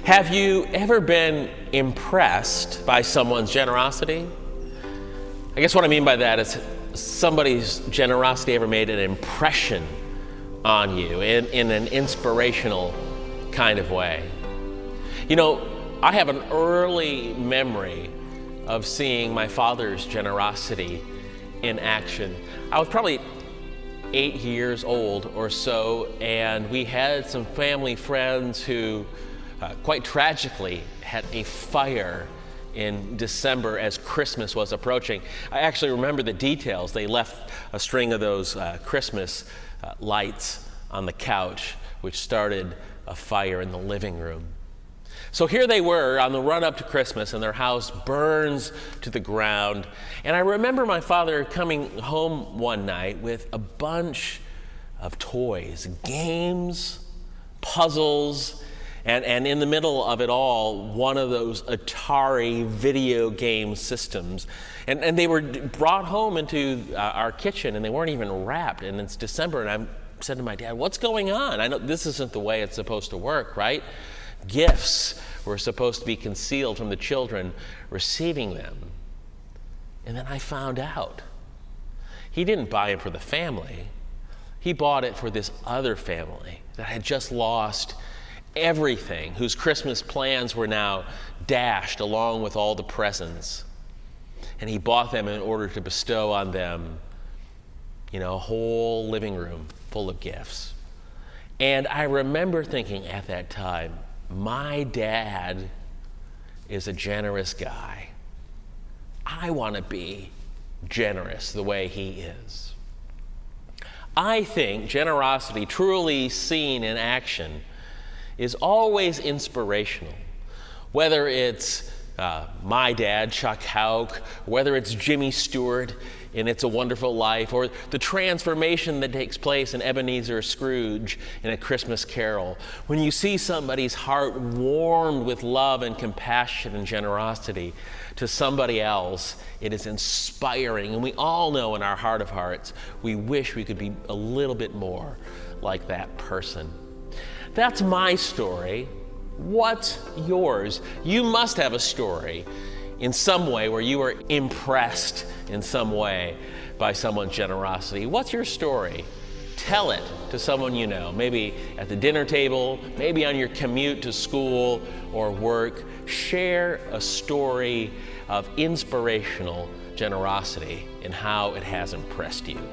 Have you ever been impressed by someone's generosity? I guess what I mean by that is somebody's generosity ever made an impression on you in an inspirational kind of way. You know, I have an early memory of seeing my father's generosity in action. I was probably 8 years old or so, and we had some family friends who quite tragically had a fire in December as Christmas was approaching. I actually remember the details. They left a string of those Christmas lights on the couch, which started a fire in the living room. So here they were on the run up to Christmas, and their house burns to the ground. And I remember my father coming home one night with a bunch of toys, games, puzzles, and in the middle of it all, one of those Atari video game systems. And they were brought home into our kitchen, and they weren't even wrapped. And it's December, and I said to my dad, "What's going on? I know this isn't the way it's supposed to work, right?" Gifts were supposed to be concealed from the children receiving them. And then I found out he didn't buy it for the family. He bought it for this other family that had just lost everything, whose Christmas plans were now dashed along with all the presents. And he bought them in order to bestow on them, a whole living room full of gifts. And I remember thinking at that time, my dad is a generous guy. I want to be generous the way he is. I think generosity, truly seen in action, is always inspirational. Whether it's my dad, Chuck Houk, whether it's Jimmy Stewart in It's a Wonderful Life, or the transformation that takes place in Ebenezer Scrooge in A Christmas Carol. When you see somebody's heart warmed with love and compassion and generosity to somebody else, it is inspiring. And we all know in our heart of hearts, we wish we could be a little bit more like that person. That's my story. What's yours? You must have a story in some way where you were impressed in some way by someone's generosity. What's your story? Tell it to someone you know, maybe at the dinner table, maybe on your commute to school or work. Share a story of inspirational generosity and how it has impressed you.